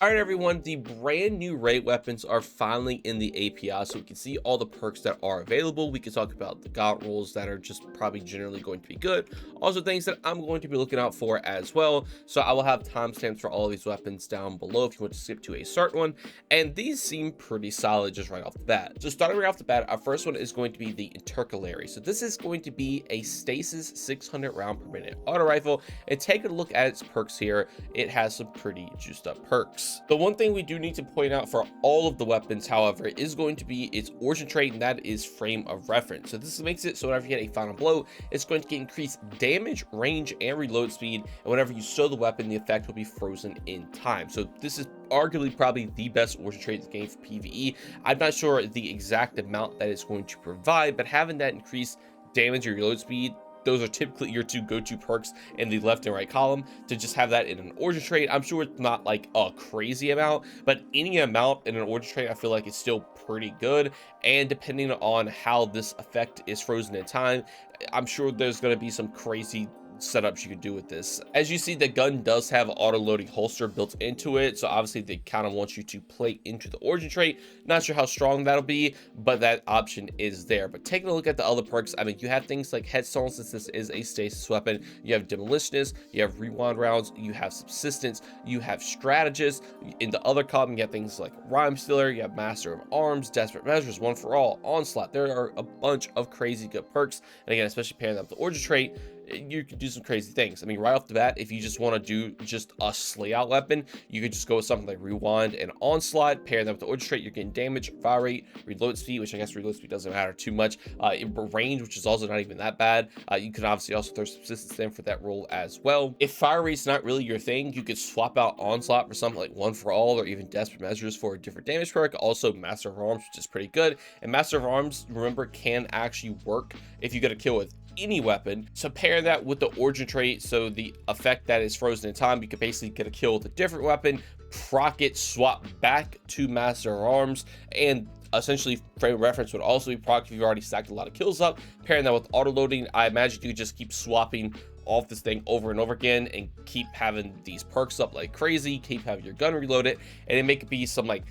All right, everyone, the brand new raid weapons are finally in the API, so we can see all the perks that are available. We can talk about the god rolls that are just probably generally going to be good. Also, things that I'm going to be looking out for as well. So I will have timestamps for all of these weapons down below if you want to skip to a certain one. And these seem pretty solid just right off the bat. So starting right off the bat, our first one is going to be the Intercalary. So this is going to be a stasis 600 round per minute auto rifle. And taking a look at its perks here, it has some pretty juiced up perks. The one thing we do need to point out for all of the weapons, however, is going to be its origin trait, and that is frame of reference. So this makes it so whenever you hit a final blow, it's going to get increased damage, range, and reload speed, and whenever you stow the weapon, the effect will be frozen in time. So this is arguably probably the best origin trait in the game for PvE. I'm not sure the exact amount that it's going to provide, but having that increased damage or reload speed, those are typically your two go-to perks in the left and right column. To just have that in an origin trait, I'm sure it's not like a crazy amount, but any amount in an origin trait I feel like is still pretty good. And depending on how this effect is frozen in time, I'm sure there's going to be some crazy setups you could do with this. As you see, the gun does have auto loading holster built into it, so obviously they kind of want you to play into the origin trait. Not sure how strong that'll be, but that option is there. But taking a look at the other perks, I mean, you have things like headstone, since this is a stasis weapon. You have demolitionist, you have rewind rounds, you have subsistence, you have strategist. In the other column, you have things like rhyme stealer, you have master of arms, desperate measures, one for all, onslaught. There are a bunch of crazy good perks, and again, especially pairing up the origin trait, you could do some crazy things. I mean, right off the bat, if you just want to do just a slay out weapon, you could just go with something like rewind and onslaught, pair them with the origin trait. You're getting damage, fire rate, reload speed, which I guess reload speed doesn't matter too much, range, which is also not even that bad. You can obviously also throw subsistence in for that role as well. If fire rate's not really your thing, you could swap out onslaught for something like one for all, or even desperate measures for a different damage perk. Also master of arms, which is pretty good. And master of arms, remember, can actually work if you get a kill with any weapon. So pair that with the origin trait, so the effect that is frozen in time, you could basically get a kill with a different weapon, proc it, swap back to master of arms, and essentially frame of reference would also be proc if you've already stacked a lot of kills up. Pairing that with auto loading, I imagine you just keep swapping off this thing over and over again and keep having these perks up like crazy, keep having your gun reloaded, and it make it be some like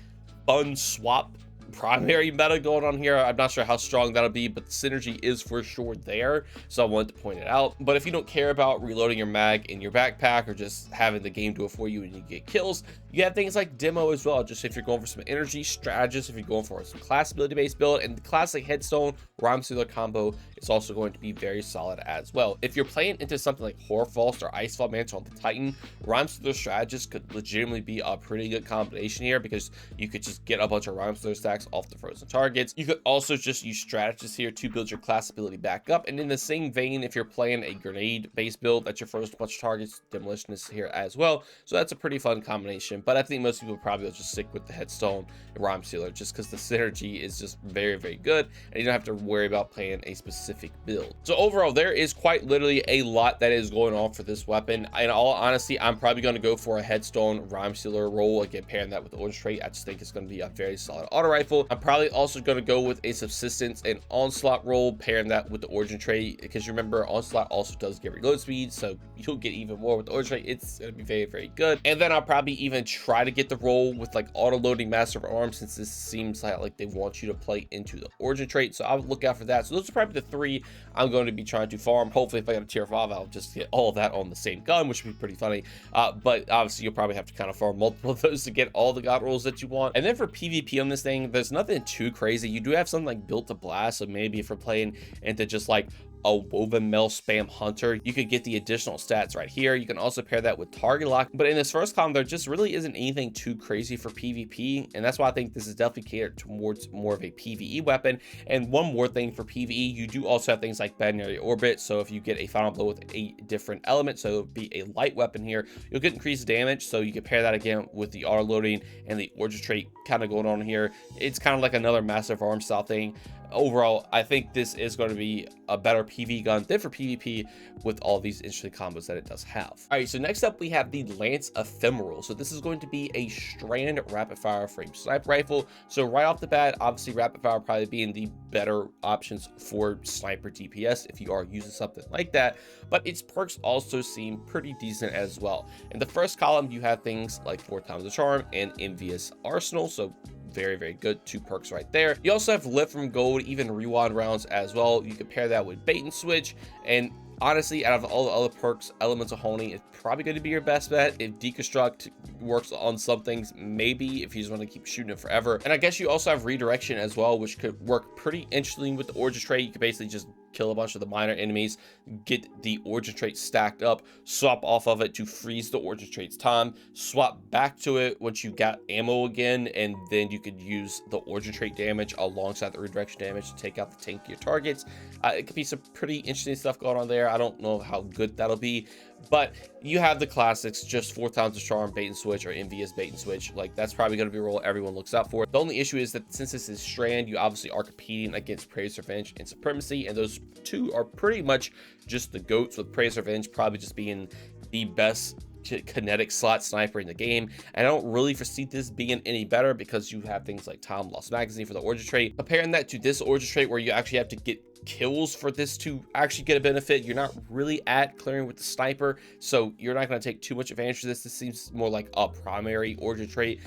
fun swap primary meta going on here. I'm not sure how strong that'll be, but the synergy is for sure there, so I wanted to point it out. But if you don't care about reloading your mag in your backpack or just having the game do it for you and you get kills, you have things like demo as well. Just if you're going for some energy, strategist if you're going for some class ability based build, and the classic headstone rhyme stealer combo is also going to be very solid as well. If you're playing into something like horror false or icefall mantle on the titan, rhyme stealer strategist could legitimately be a pretty good combination here, because you could just get a bunch of rhyme stealer stacks off the frozen targets. You could also just use strategists here to build your class ability back up. And in the same vein, if you're playing a grenade based build that you're frozen a bunch of targets, demolitionist here as well. So that's a pretty fun combination, but I think most people probably will just stick with the headstone and rhyme stealer, just because the synergy is just very, very good, and you don't have to worry about playing a specific build. So overall, there is quite literally a lot that is going on for this weapon. In all honesty, I'm probably going to go for a headstone rhyme stealer role, again pairing that with the origin trait. I just think it's going to be a very solid auto rifle. I'm probably also going to go with a subsistence and onslaught role, pairing that with the origin trait, because remember, onslaught also does get reload speed, so you'll get even more with the origin trait. It's going to be very, very good. And then I'll probably even try to get the role with like auto loading master of arms, since this seems like they want you to play into the origin trait, so I'll look out for that. So those are probably the three I'm going to be trying to farm. Hopefully if I got a tier 5, I'll just get all of that on the same gun, which would be pretty funny. But obviously you'll probably have to kind of farm multiple of those to get all the god rolls that you want. And then for PvP on this thing, there's nothing too crazy. You do have something like built to blast, so maybe if you're playing into just like a woven mail spam hunter, you could get the additional stats right here. You can also pair that with target lock, but in this first column there just really isn't anything too crazy for PvP, and that's why I think this is definitely catered towards more of a PvE weapon. And one more thing for PvE, you do also have things like binary orbit, so if you get a final blow with a different element, so it would be a light weapon here, you'll get increased damage, so you can pair that again with the auto loading and the origin trait kind of going on here. It's kind of like another massive arm style thing. overall, I think this is going to be a better PV gun than for PvP with all these interesting combos that it does have. All right, so next up we have the Lance Ephemeral. So this is going to be a strand rapid fire frame sniper rifle. So right off the bat, obviously rapid fire probably being the better options for sniper DPS if you are using something like that, but its perks also seem pretty decent as well. In the first column, you have things like 4 times the charm and envious arsenal. So very good, 2 perks right there. You also have lift from gold, even rewind rounds as well. You can pair that with bait and switch, and honestly, out of all the other perks, elemental honing is probably going to be your best bet. If deconstruct works on some things, maybe if you just want to keep shooting it forever. And I guess you also have redirection as well, which could work pretty interestingly with the origin trait. You could basically just kill a bunch of the minor enemies, get the origin trait stacked up, swap off of it to freeze the origin trait's time, swap back to it once you got ammo again, and then you could use the origin trait damage alongside the redirection damage to take out the tankier targets. It could be some pretty interesting stuff going on there. I don't know how good that'll be, but you have the classics, just 4 times the charm, bait and switch, or envious bait and switch. Like, that's probably going to be a role everyone looks out for. The only issue is that since this is strand, you obviously are competing against praise, revenge, and supremacy, and those 2 are pretty much just the goats, with praise, revenge probably just being the best kinetic slot sniper in the game. And I don't really foresee this being any better because you have things like time lost magazine for the origin trait. Comparing that to this origin trait where you actually have to get kills for this to actually get a benefit, you're not really at clearing with the sniper, so you're not going to take too much advantage of this. This seems more like a primary origin trait,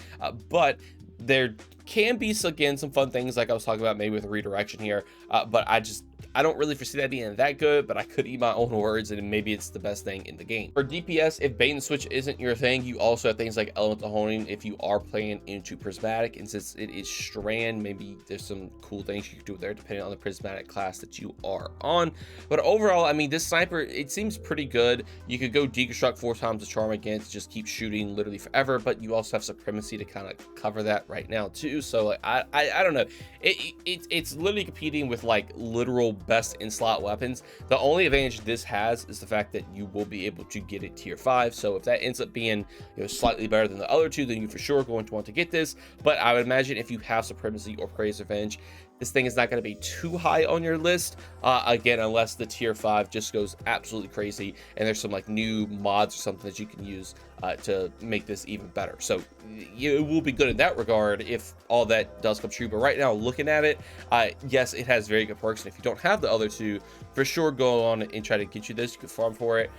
but there can be, again, some fun things like I was talking about, maybe with redirection here, but I don't really foresee that being that good, but I could eat my own words, and maybe it's the best thing in the game. For DPS, if bait and switch isn't your thing, you also have things like elemental honing if you are playing into prismatic, and since it is strand, maybe there's some cool things you can do there depending on the prismatic class that you are on. But overall, I mean, this sniper, it seems pretty good. You could go deconstruct 4 times the charm against, just keep shooting literally forever, but you also have supremacy to kind of cover that right now too. So like, I don't know, it's literally competing with like literal best in slot weapons. The only advantage this has is the fact that you will be able to get it tier 5. So if that ends up being, you know, slightly better than the other 2, then you for sure going to want to get this. But I would imagine if you have supremacy or praise revenge, this thing is not going to be too high on your list, again, unless the tier 5 just goes absolutely crazy and there's some like new mods or something that you can use to make this even better. So it will be good in that regard if all that does come true. But right now, looking at it, yes, it has very good perks, and if you don't have the other 2, for sure go on and try to get you this. You can farm for it,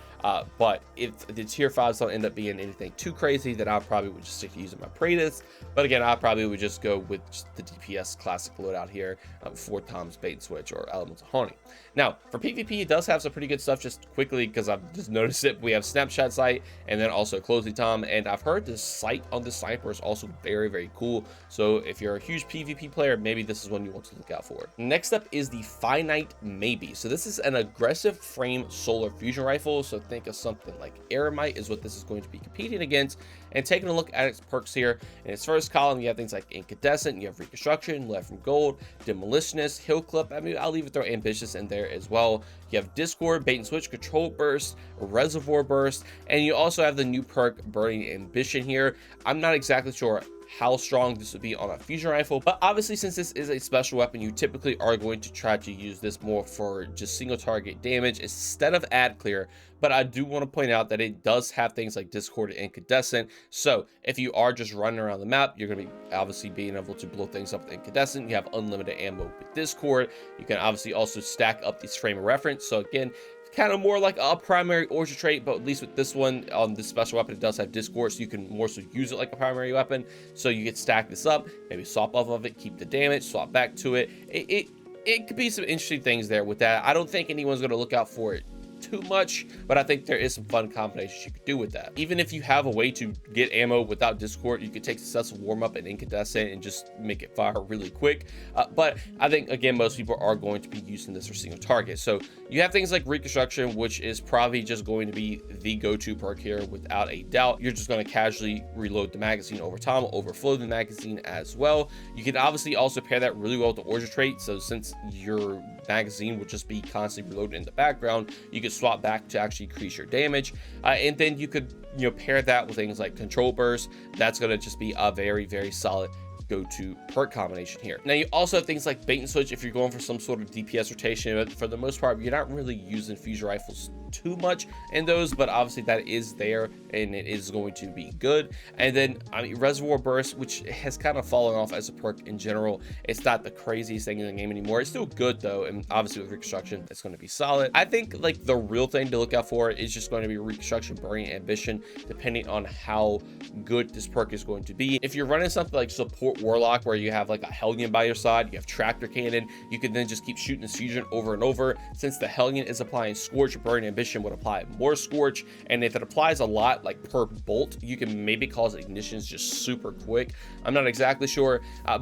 but if the tier 5s don't end up being anything too crazy, then I probably would just stick to using my Praetus. But again, I probably would just go with just the DPS classic loadout here, 4 times bait and switch or elemental honing. Now for PvP, it does have some pretty good stuff. Just quickly, because I've just noticed it, we have snapshot sight and then also closing time, and I've heard the sight on the sniper is also very cool. So if you're a huge PvP player, maybe this is one you want to look out for. Next up is the Finite Maybe. So this is an aggressive frame solar fusion rifle. So think of something like Eremite is what this is going to be competing against. And taking a look at its perks here, in its first column, you have things like Incandescent, you have Reconstruction, Left from Gold, Demolitionist, Hill Clip. I mean, I'll even throw Ambitious in there as well. You have Discord, Bait and Switch, Control Burst, Reservoir Burst, and you also have the new perk Burning Ambition here. I'm not exactly sure how strong this would be on a fusion rifle, but obviously since this is a special weapon, you typically are going to try to use this more for just single target damage instead of ad clear. But I do want to point out that it does have things like Discord and Incandescent, so if you are just running around the map, you're going to be obviously being able to blow things up with Incandescent. You have unlimited ammo with Discord. You can obviously also stack up these frame of reference, so again, kind of more like a primary origin trait, but at least with this one, on this special weapon, it does have Discord, so you can more so use it like a primary weapon. So you can stack this up, maybe swap off of it, keep the damage, swap back to it. It could be some interesting things there with that. I don't think anyone's going to look out for it too much, but I think there is some fun combinations you could do with that. Even if you have a way to get ammo without Discord, you could take successful warm up and Incandescent and just make it fire really quick. But I think, again, most people are going to be using this for single target. So you have things like Reconstruction, which is probably just going to be the go-to perk here without a doubt. You're just going to casually reload the magazine over time, overflow the magazine as well. You can obviously also pair that really well with the origin trait. So since your magazine will just be constantly reloaded in the background, you could swap back to actually increase your damage, and then you could pair that with things like Control Burst. That's going to just be a very solid go-to perk combination here. Now you also have things like bait and switch if you're going for some sort of DPS rotation, but for the most part you're not really using fusion rifles too much in those, but obviously that is there and it is going to be good. And then I mean, reservoir burst, which has kind of fallen off as a perk in general. It's not the craziest thing in the game anymore. It's still good though, and obviously with reconstruction it's going to be solid. I think like the real thing to look out for is just going to be reconstruction, burning ambition, depending on how good this perk is going to be. If you're running something like support warlock where you have like a Hellion by your side, you have tractor cannon, you can then just keep shooting this fusion over and over. Since the Hellion is applying scorch, burning ambition would apply more scorch, and if it applies a lot like per bolt, you can maybe cause ignitions just super quick. I'm not exactly sure,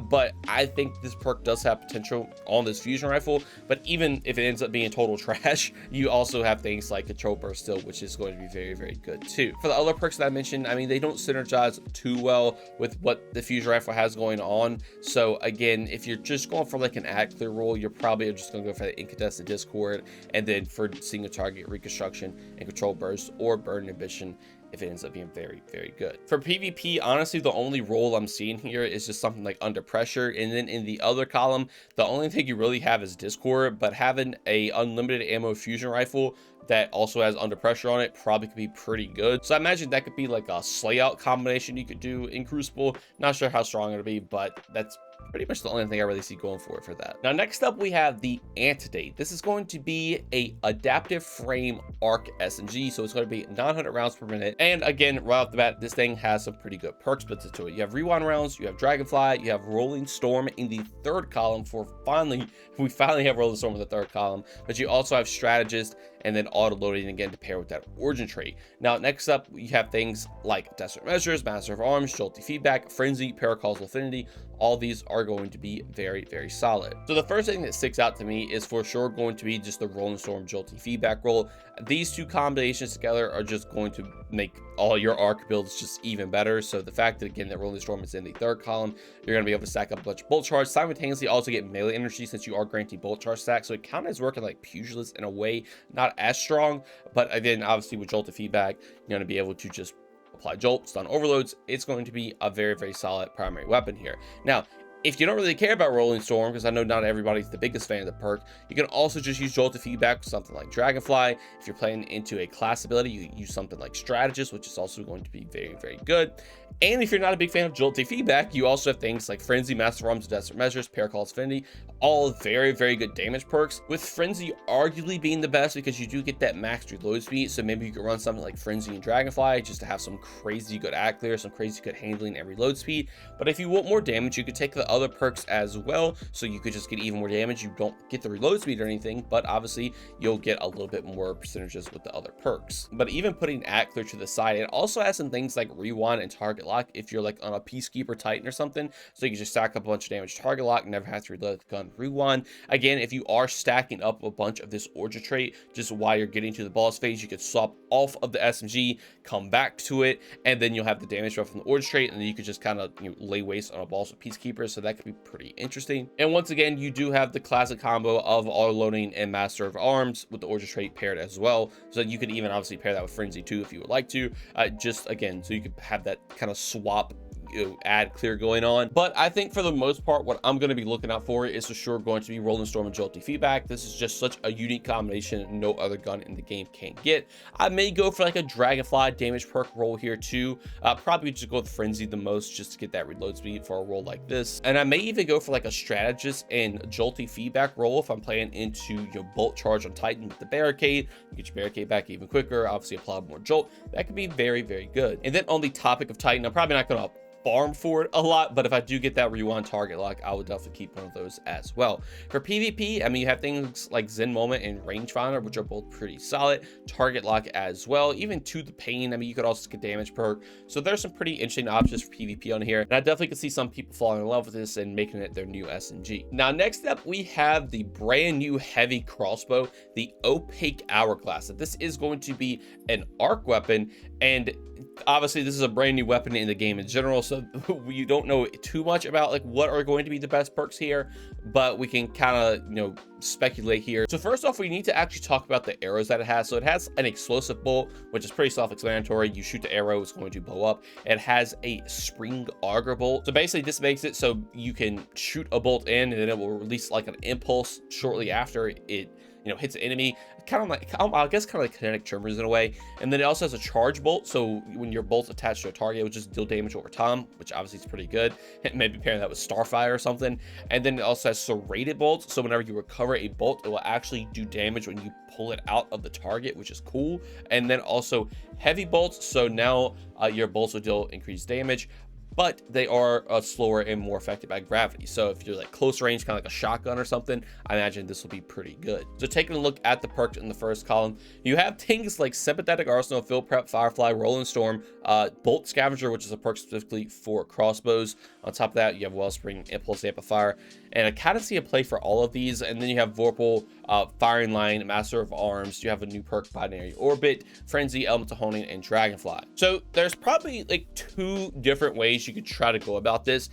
but I think this perk does have potential on this fusion rifle. But even if it ends up being total trash, you also have things like control burst still, which is going to be very, very good too. For the other perks that I mentioned, I mean, they don't synergize too well with what the fusion rifle has going on. So again, if you're just going for like an ad clear roll, you're probably just going to go for the incandescent discord, and then for single target reconstruction and control burst or burn ambition if it ends up being very, very good. For PvP, honestly, the only role I'm seeing here is just something like under pressure. And then in the other column, the only thing you really have is discord, but having a unlimited ammo fusion rifle that also has under pressure on it probably could be pretty good. So I imagine that could be like a slay out combination you could do in Crucible. Not sure how strong it'll be, but that's pretty much the only thing I really see going for it for that. Now, next up, we have the Antedate. This is going to be a adaptive frame arc SMG, so it's going to be 900 rounds per minute. And again, right off the bat, this thing has some pretty good perks built into it. You have rewind rounds, you have Dragonfly, you have Rolling Storm in the third column we finally have Rolling Storm in the third column, but you also have Strategist and then auto loading again to pair with that origin trait. Now, next up, you have things like Desert Measures, Master of Arms, Jolty Feedback, Frenzy, Paracausal Affinity. All these are going to be very, very solid. So the first thing that sticks out to me is for sure going to be just the Rolling Storm Jolty Feedback roll. These two combinations together are just going to make all your arc builds just even better. So the fact that again that Rolling Storm is in the third column, you're going to be able to stack up a bunch of bolt charge, simultaneously also get melee energy since you are granting bolt charge stack. So it kind of is working like Pugilist in a way, not as strong, but again, obviously with Jolty Feedback, you're going to be able to just apply jolt, stun overloads. It's going to be a very, very solid primary weapon here. Now, if you don't really care about Rolling Storm, because I know not everybody's the biggest fan of the perk, you can also just use Jolt to Feedback with something like Dragonfly. If you're playing into a class ability, you use something like Strategist, which is also going to be very, very good. And if you're not a big fan of Jolt to Feedback, you also have things like Frenzy, Master of Arms, Desert Measures, Paracausal Affinity, all very, very good damage perks, with Frenzy arguably being the best because you do get that max reload speed. So maybe you could run something like Frenzy and Dragonfly just to have some crazy good ad clear, some crazy good handling and reload speed. But if you want more damage, you could take the other perks as well, so you could just get even more damage. You don't get the reload speed or anything, but obviously you'll get a little bit more percentages with the other perks. But even putting ad clear to the side, it also has some things like rewind and target lock if you're like on a Peacekeeper Titan or something, so you can just stack up a bunch of damage, target lock, never have to reload the gun, rewind. Again, if you are stacking up a bunch of this origin trait just while you're getting to the boss phase, you could swap off of the SMG, come back to it, and then you'll have the damage buff from the origin trait, and then you could just kind of lay waste on a boss with Peacekeeper. So that could be pretty interesting. And once again, you do have the classic combo of auto loading and Master of Arms with the origin trait paired as well, so you could even obviously pair that with Frenzy too if you would like to, just again so you could have that kind of swap ad clear going on. But I think for the most part, what I'm going to be looking out for is for sure going to be Rolling Storm and Jolty Feedback. This is just such a unique combination no other gun in the game can get. I may go for like a Dragonfly damage perk roll here too. Probably just go with Frenzy the most just to get that reload speed for a roll like this. And I may even go for like a Strategist and Jolty Feedback roll if I'm playing into your bolt charge on Titan with the barricade. You get your barricade back even quicker, obviously apply more jolt. That could be very, very good. And then on the topic of Titan, I'm probably not going to farm for it a lot, but if I do get that rewind target lock, I would definitely keep one of those as well. For PvP, I mean, you have things like Zen Moment and Rangefinder, which are both pretty solid. Target lock as well, even To the Pain. I mean, you could also get damage perk. So there's some pretty interesting options for PvP on here, and I definitely could see some people falling in love with this and making it their new SMG. Now, next up, we have the brand new heavy crossbow, the Opaque Hourglass. This is going to be an arc weapon, and obviously this is a brand new weapon in the game in general, so so we don't know too much about like what are going to be the best perks here, but we can kind of, you know, speculate here. So first off, we need to actually talk about the arrows that it has. So it has an explosive bolt, which is pretty self-explanatory. You shoot the arrow, it's going to blow up. It has a spring auger bolt. So basically this makes it so you can shoot a bolt in and then it will release like an impulse shortly after it, you know, hits the enemy, kind of like, I guess kind of like kinetic tremors in a way. And then it also has a charge bolt, so when your bolt's attached to a target, it will just deal damage over time, which obviously is pretty good. Maybe pairing that with Starfire or something. And then it also has serrated bolts, so whenever you recover a bolt, it will actually do damage when you pull it out of the target, which is cool. And then also heavy bolts, so now your bolts will deal increased damage, but they are slower and more affected by gravity. So if you're like close range, kind of like a shotgun or something, I imagine this will be pretty good. So taking a look at the perks in the first column, you have things like Sympathetic Arsenal, Field Prep, Firefly, Rolling Storm, Bolt Scavenger, which is a perk specifically for crossbows. On top of that, you have Wellspring, Impulse Amplifier, and I kind of see a play for all of these. And then you have Vorpal, Firing Line, Master of Arms. You have a new perk, Binary Orbit, Frenzy, Elemental Honing, and Dragonfly. So there's probably like 2 different ways you could try to go about this.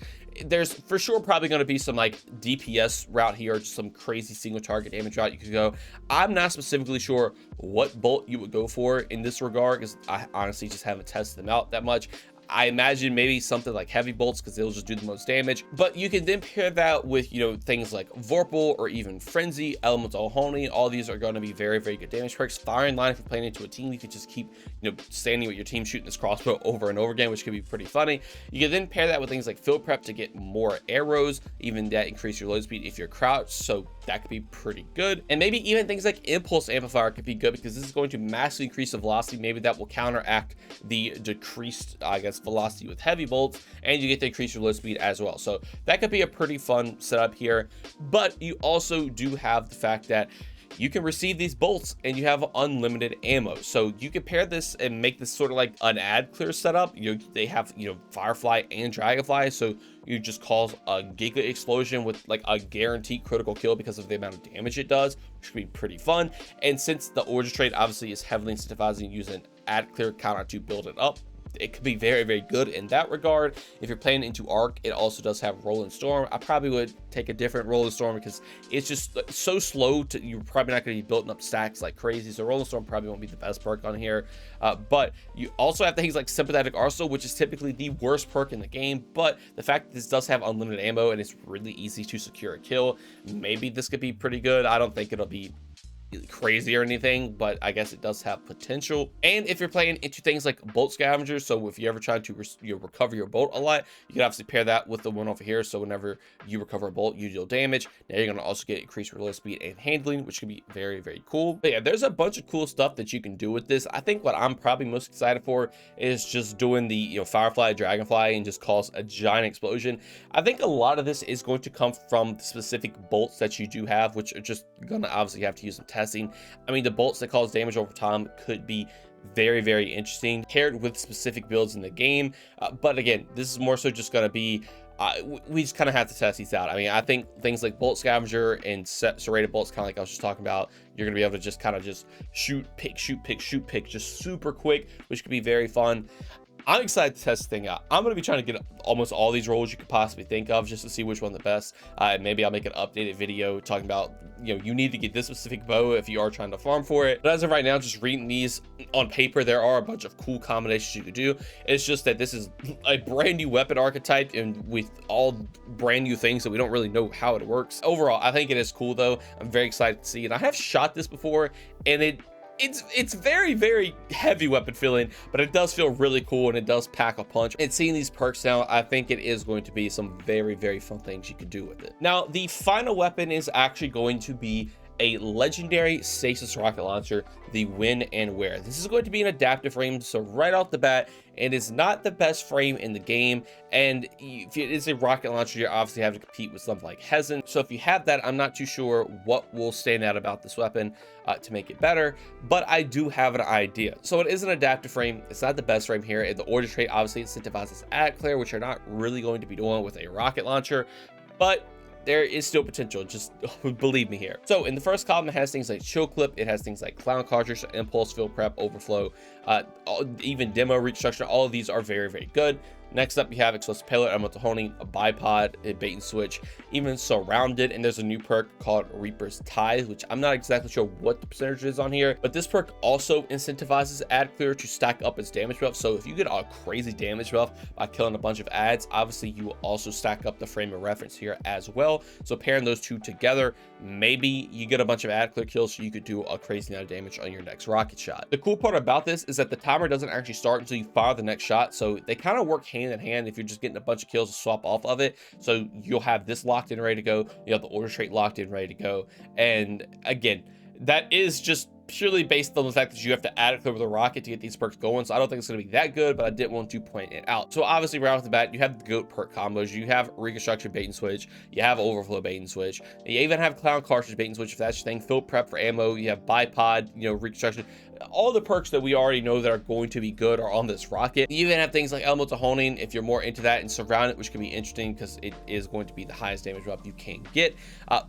There's for sure probably going to be some like DPS route here, just some crazy single target damage route you could go. I'm not specifically sure what bolt you would go for in this regard, because I honestly just haven't tested them out that much. I imagine maybe something like heavy bolts, because they'll just do the most damage. But you can then pair that with, you know, things like Vorpal or even Frenzy, Elemental Honing. All these are going to be very, very good damage perks. Firing Line, if you're playing into a team, you can just keep, you know, standing with your team shooting this crossbow over and over again, which could be pretty funny. You can then pair that with things like Field Prep to get more arrows, even that increase your load speed if you're crouched, so that could be pretty good. And maybe even things like Impulse Amplifier could be good, because this is going to massively increase the velocity. Maybe that will counteract the decreased, I guess, velocity with heavy bolts, and you get to increase your load speed as well. So that could be a pretty fun setup here. But you also do have the fact that you can receive these bolts and you have unlimited ammo, so you can pair this and make this sort of like an ad clear setup. You know, they have, you know, Firefly and Dragonfly, so you just cause a giga explosion with like a guaranteed critical kill because of the amount of damage it does, which could be pretty fun. And since the order trade obviously is heavily incentivizing using ad clear counter to build it up, it could be very, very good in that regard. If you're playing into Arc, it also does have Rolling Storm. I probably would take a different Rolling Storm because it's just so slow to, you're probably not going to be building up stacks like crazy. So Rolling Storm probably won't be the best perk on here. But you also have things like Sympathetic Arsenal, which is typically the worst perk in the game. But the fact that this does have unlimited ammo and it's really easy to secure a kill, maybe this could be pretty good. I don't think it'll be crazy or anything, but I guess it does have potential. And if you're playing into things like Bolt Scavengers, so if you ever try to recover your bolt a lot, you can obviously pair that with the one over here, so whenever you recover a bolt, you deal damage. Now you're going to also get increased reload speed and handling, which can be very, very cool. But yeah, there's a bunch of cool stuff that you can do with this. I think what I'm probably most excited for is just doing the, you know, Firefly, Dragonfly, and just cause a giant explosion. I think a lot of this is going to come from the specific bolts that you do have, which are just going to obviously have to use some testing. I mean, the bolts that cause damage over time could be very, very interesting paired with specific builds in the game. But again, this is more so just going to be, we just kind of have to test these out. I mean, I think things like Bolt Scavenger and serrated bolts, kind of like I was just talking about, you're going to be able to just kind of just shoot, pick, just super quick, which could be very fun. I'm excited to test this thing out. I'm going to be trying to get almost all these rolls you could possibly think of just to see which one's the best. Maybe I'll make an updated video talking about, you know, you need to get this specific bow if you are trying to farm for it. But as of right now, just reading these on paper, there are a bunch of cool combinations you could do. It's just that this is a brand new weapon archetype and with all brand new things that we don't really know how it works. Overall, I think it is cool though. I'm very excited to see it. I have shot this before and it's very, very heavy weapon feeling, but it does feel really cool and it does pack a punch. And seeing these perks now, I think it is going to be some very, very fun things you can do with it. Now, the final weapon is actually going to be a legendary stasis rocket launcher, the When and Where. This is going to be an adaptive frame, so right off the bat, it is not the best frame in the game, and if it is a rocket launcher, you obviously have to compete with something like Hezen. So if you have that, I'm not too sure what will stand out about this weapon to make it better, but I do have an idea. So it is an adaptive frame. It's not the best frame here, and the order trait obviously incentivizes ad clear, which you're not really going to be doing with a rocket launcher, but there is still potential, just believe me here. So in the first column, it has things like Chill Clip, it has things like Clown Cartridge, Impulse, Field Prep, Overflow, even Demo Reconstruction. All of these are very, very good. Next up, you have explosive payload, elemental honing, a bipod, a bait and switch, even surrounded. And there's a new perk called Reaper's Tithe, which I'm not exactly sure what the percentage is on here, but this perk also incentivizes ad clear to stack up its damage buff. So if you get a crazy damage buff by killing a bunch of ads, obviously you will also stack up the frame of reference here as well. So pairing those two together, maybe you get a bunch of ad clear kills so you could do a crazy amount of damage on your next rocket shot. The cool part about this is that the timer doesn't actually start until you fire the next shot, so they kind of work hand in hand if you're just getting a bunch of kills to swap off of it. So you'll have this locked in, ready to go, you have the order trait locked in, ready to go. And again, that is just purely based on the fact that you have to add it with a rocket to get these perks going. So I don't think it's going to be that good, but I did want to point it out. So obviously right off the bat, you have the GOAT perk combos, you have Reconstruction bait and switch, you have Overflow bait and switch, you even have Clown cartridge bait and switch if that's your thing, Field prep for ammo, you have bipod, you know, Reconstruction. All the perks that we already know that are going to be good are on this rocket. You even have things like elemental honing if you're more into that, and surround it, which can be interesting because it is going to be the highest damage buff you can get.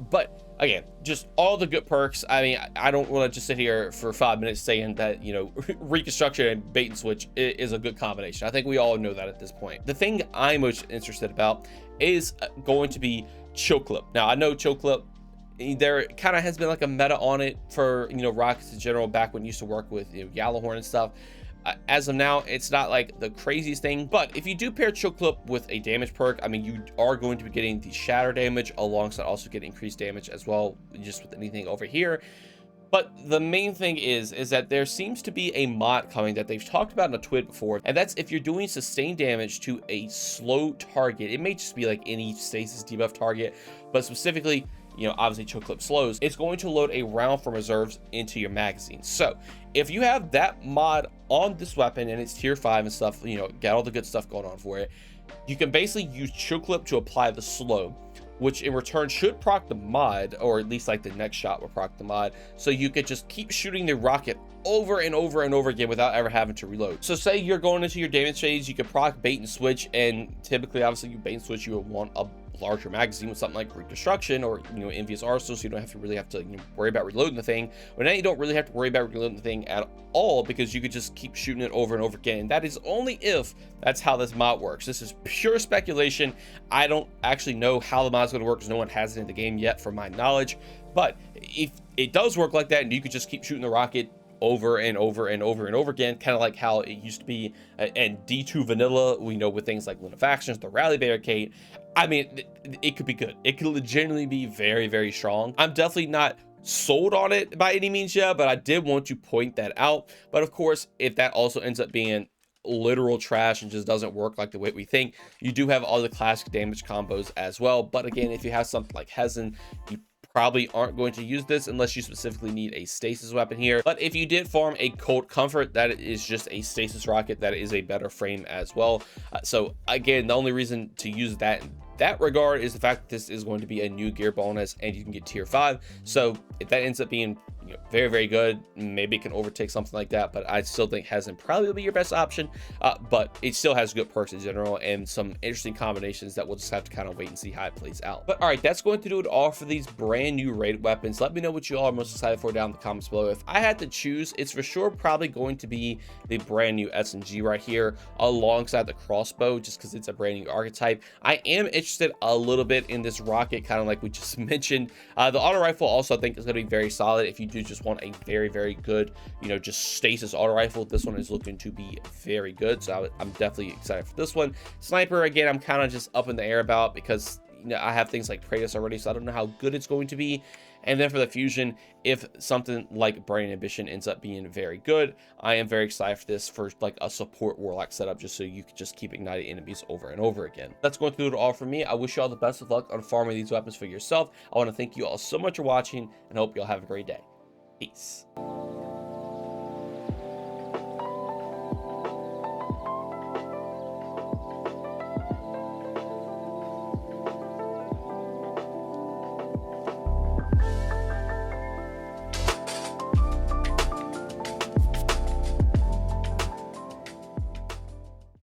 But again, just all the good perks. I mean, I don't want to just sit here for 5 minutes saying that, you know, Reconstruction and bait and switch is a good combination. I think we all know that at this point. The thing I'm most interested about is going to be Chill Clip. Now I know Chill Clip, there kind of has been like a meta on it for, you know, rockets in general back when you used to work with, you know, Yellowhorn and stuff. As of now, it's not like the craziest thing, but if you do pair Chill Clip with a damage perk, I mean, you are going to be getting the shatter damage alongside also getting increased damage as well, just with anything over here. But the main thing is that there seems to be a mod coming that they've talked about in a tweet before, and that's if you're doing sustained damage to a slow target. It may just be like any stasis debuff target, but specifically, you know, obviously Chill Clip slows, it's going to load a round from reserves into your magazine. So if you have that mod on this weapon and it's tier 5 and stuff, you know, got all the good stuff going on for it, you can basically use Chill Clip to apply the slow, which in return should proc the mod, or at least like the next shot will proc the mod, so you could just keep shooting the rocket over and over and over again without ever having to reload. So say you're going into your damage phase, you could proc bait and switch, and typically obviously you bait and switch, you would want a larger magazine with something like Reconstruction or, you know, Envious Arsenal, so you don't have to really have to, you know, worry about reloading the thing. But now you don't really have to worry about reloading the thing at all, because you could just keep shooting it over and over again. And that is only if that's how this mod works. This is pure speculation. I don't actually know how the mod's going to work because no one has it in the game yet from my knowledge. But if it does work like that and you could just keep shooting the rocket over and over and over and over again, kind of like how it used to be and D2 vanilla, we know, with things like Lunafactions, the Rally Barricade. I mean, it could be good. It could legitimately be very, very strong. I'm definitely not sold on it by any means yet, but I did want to point that out. But of course, if that also ends up being literal trash and just doesn't work like the way we think, you do have all the classic damage combos as well. But again, if you have something like Hezen, you probably aren't going to use this unless you specifically need a stasis weapon here. But if you did farm a Colt Comfort, that is just a stasis rocket that is a better frame as well. So again, the only reason to use that in that regard is the fact that this is going to be a new gear bonus and you can get tier 5. So if that ends up being, you know, very, very good, maybe it can overtake something like that, but I still think Hezen probably will be your best option. But it still has good perks in general and some interesting combinations that we'll just have to kind of wait and see how it plays out. But all right, that's going to do it all for these brand new raid weapons. Let me know what you all are most excited for down in the comments below. If I had to choose, it's for sure probably going to be the brand new SMG right here alongside the crossbow, just because it's a brand new archetype. I am interested a little bit in this rocket, kind of like we just mentioned. The auto rifle also I think is going to be very solid if you do just want a very, very good, you know, just stasis auto rifle. This one is looking to be very good, so I'm definitely excited for this one. Sniper, again, I'm kind of just up in the air about, because, you know, I have things like Kratos already, so I don't know how good it's going to be. And then for the fusion, if something like Burning Ambition ends up being very good, I am very excited for this for like a support warlock setup, just so you can just keep igniting enemies over and over again. That's going to do it all for me. I wish you all the best of luck on farming these weapons for yourself. I want to thank you all so much for watching and hope you all have a great day. Peace.